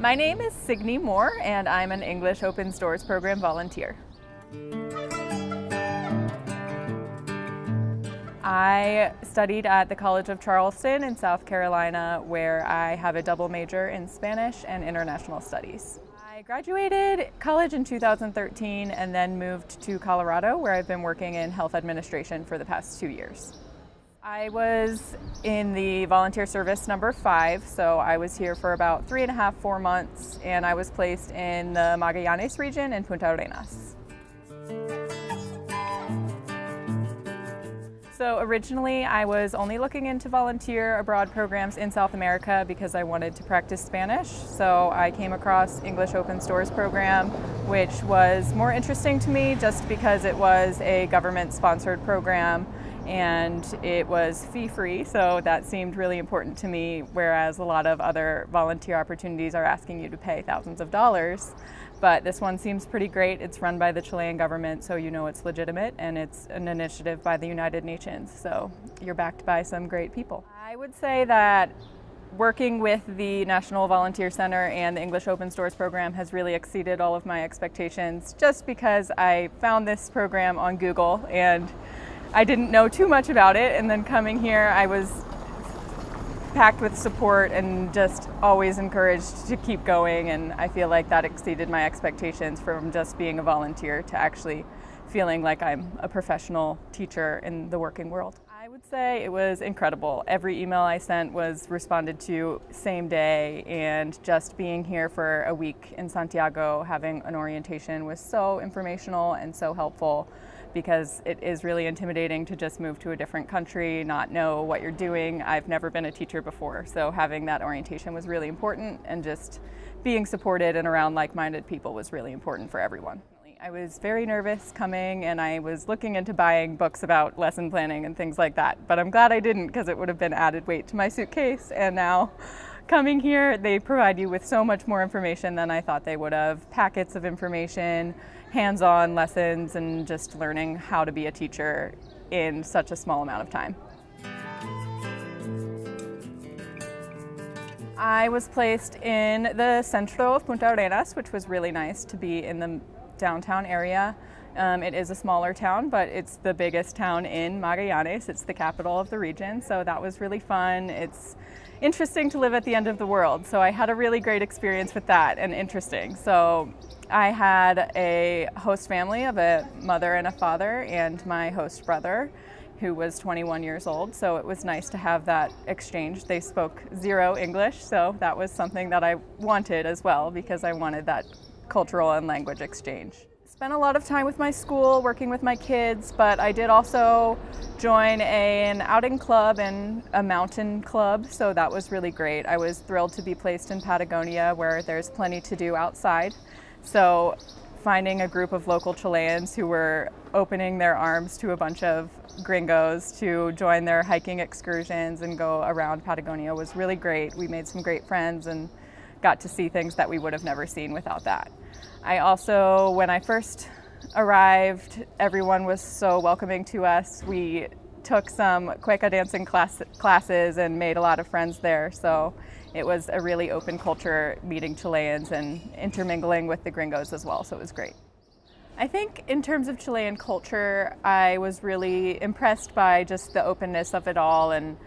My name is Signe Moore, and I'm an English Open Stores Program volunteer. I studied at the College of Charleston in South Carolina, where I have a double major in Spanish and International Studies. I graduated college in 2013 and then moved to Colorado, where I've been working in health administration for the past 2 years. I was in the volunteer service number 5, so I was here for about 3.5, 4 months, and I was placed in the Magallanes region in Punta Arenas. So originally I was only looking into volunteer abroad programs in South America because I wanted to practice Spanish. So I came across English Open Stores program, which was more interesting to me just because it was a government-sponsored program and it was fee-free, so that seemed really important to me, whereas a lot of other volunteer opportunities are asking you to pay thousands of dollars. But this one seems pretty great. It's run by the Chilean government, so you know it's legitimate, and it's an initiative by the United Nations, so you're backed by some great people. I would say that working with the National Volunteer Center and the English Open Stores program has really exceeded all of my expectations, just because I found this program on Google and I didn't know too much about it, and then coming here I was packed with support and just always encouraged to keep going, and I feel like that exceeded my expectations from just being a volunteer to actually feeling like I'm a professional teacher in the working world. I would say it was incredible. Every email I sent was responded to same day, and just being here for a week in Santiago having an orientation was so informational and so helpful, because it is really intimidating to just move to a different country, not know what you're doing. I've never been a teacher before, so having that orientation was really important, and just being supported and around like-minded people was really important for everyone. I was very nervous coming, and I was looking into buying books about lesson planning and things like that, but I'm glad I didn't, because it would have been added weight to my suitcase. And now coming here, they provide you with so much more information than I thought they would have. Packets of information, hands-on lessons, and just learning how to be a teacher in such a small amount of time. I was placed in the centro of Punta Arenas, which was really nice to be in the downtown area. It is a smaller town, but it's the biggest town in Magallanes. It's the capital of the region, so that was really fun. It's interesting to live at the end of the world, so I had a really great experience with that, and interesting. So I had a host family of a mother and a father and my host brother, who was 21 years old, so it was nice to have that exchange. They spoke zero English, so that was something that I wanted as well, because I wanted that cultural and language exchange. Spent a lot of time with my school, working with my kids, but I did also join an outing club and a mountain club, so that was really great. I was thrilled to be placed in Patagonia, where there's plenty to do outside. So finding a group of local Chileans who were opening their arms to a bunch of gringos to join their hiking excursions and go around Patagonia was really great. We made some great friends and got to see things that we would have never seen without that. I also, when I first arrived, everyone was so welcoming to us. We took some cueca dancing classes and made a lot of friends there, so it was a really open culture, meeting Chileans and intermingling with the gringos as well, so it was great. I think in terms of Chilean culture, I was really impressed by just the openness of it all, and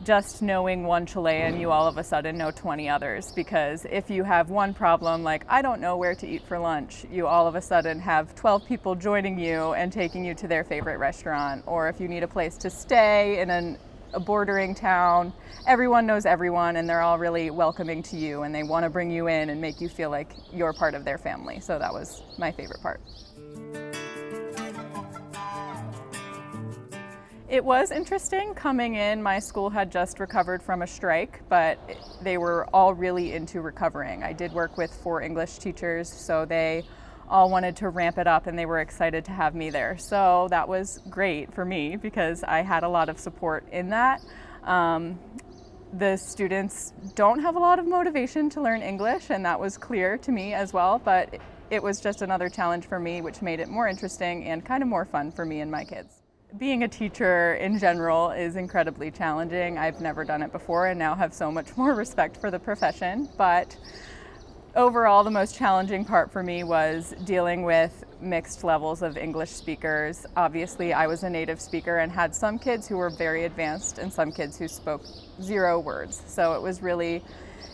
just knowing one Chilean, you all of a sudden know 20 others, because if you have one problem, like I don't know where to eat for lunch, you all of a sudden have 12 people joining you and taking you to their favorite restaurant. Or if you need a place to stay in a bordering town, everyone knows everyone, and they're all really welcoming to you, and they want to bring you in and make you feel like you're part of their family. So that was my favorite part. It was interesting coming in. My school had just recovered from a strike, but they were all really into recovering. I did work with 4 English teachers, so they all wanted to ramp it up, and they were excited to have me there. So that was great for me, because I had a lot of support in that. The students don't have a lot of motivation to learn English, and that was clear to me as well, but it was just another challenge for me, which made it more interesting and kind of more fun for me and my kids. Being a teacher in general is incredibly challenging. I've never done it before and now have so much more respect for the profession, but Overall, the most challenging part for me was dealing with mixed levels of English speakers. Obviously, I was a native speaker and had some kids who were very advanced and some kids who spoke 0 words. So it was really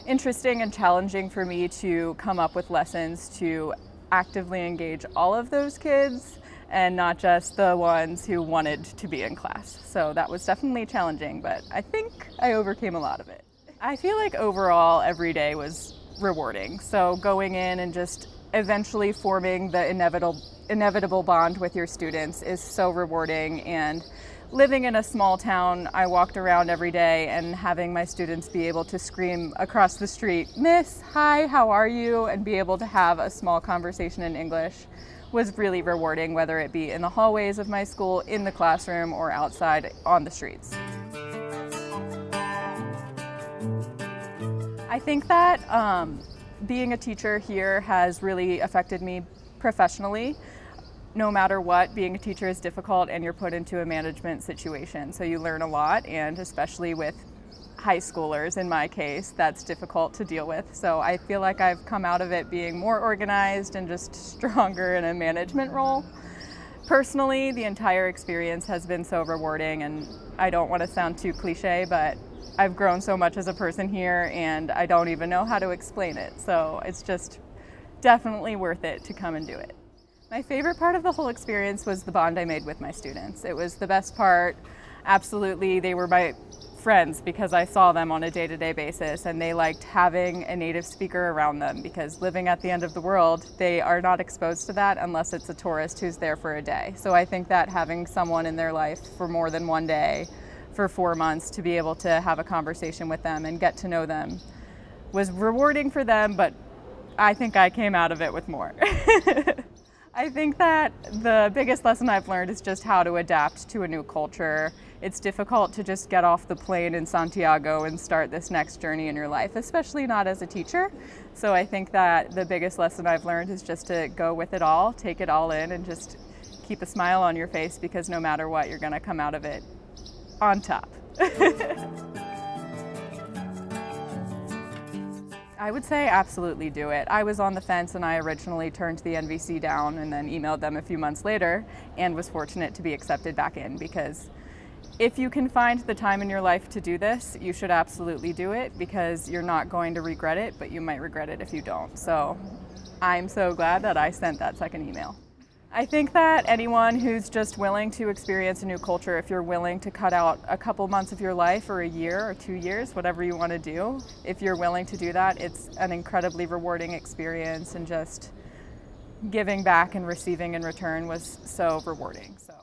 interesting and challenging for me to come up with lessons to actively engage all of those kids and not just the ones who wanted to be in class. So that was definitely challenging, but I think I overcame a lot of it. I feel like overall every day was rewarding. So going in and just eventually forming the inevitable bond with your students is so rewarding. And living in a small town, I walked around every day and having my students be able to scream across the street, "Miss, hi, how are you?" and be able to have a small conversation in English was really rewarding, whether it be in the hallways of my school, in the classroom, or outside on the streets. I think that being a teacher here has really affected me professionally. No matter what, being a teacher is difficult and you're put into a management situation. So you learn a lot, and especially with high schoolers, in my case, that's difficult to deal with. So I feel like I've come out of it being more organized and just stronger in a management role. Personally, the entire experience has been so rewarding, and I don't want to sound too cliche, but I've grown so much as a person here and I don't even know how to explain it. So it's just definitely worth it to come and do it. My favorite part of the whole experience was the bond I made with my students. It was the best part. Absolutely, they were my friends because I saw them on a day-to-day basis, and they liked having a native speaker around them because living at the end of the world, they are not exposed to that unless it's a tourist who's there for a day. So I think that having someone in their life for more than one day, for 4 months, to be able to have a conversation with them and get to know them was rewarding for them, but I think I came out of it with more. I think that the biggest lesson I've learned is just how to adapt to a new culture. It's difficult to just get off the plane in Santiago and start this next journey in your life, especially not as a teacher. So I think that the biggest lesson I've learned is just to go with it all, take it all in, and just keep a smile on your face, because no matter what, you're gonna come out of it on top. I would say absolutely do it. I was on the fence, and I originally turned the NVC down and then emailed them a few months later and was fortunate to be accepted back in, because if you can find the time in your life to do this, you should absolutely do it, because you're not going to regret it, but you might regret it if you don't. So I'm so glad that I sent that second email. I think that anyone who's just willing to experience a new culture, if you're willing to cut out a couple months of your life, or a year or 2 years, whatever you want to do, if you're willing to do that, it's an incredibly rewarding experience, and just giving back and receiving in return was so rewarding. So.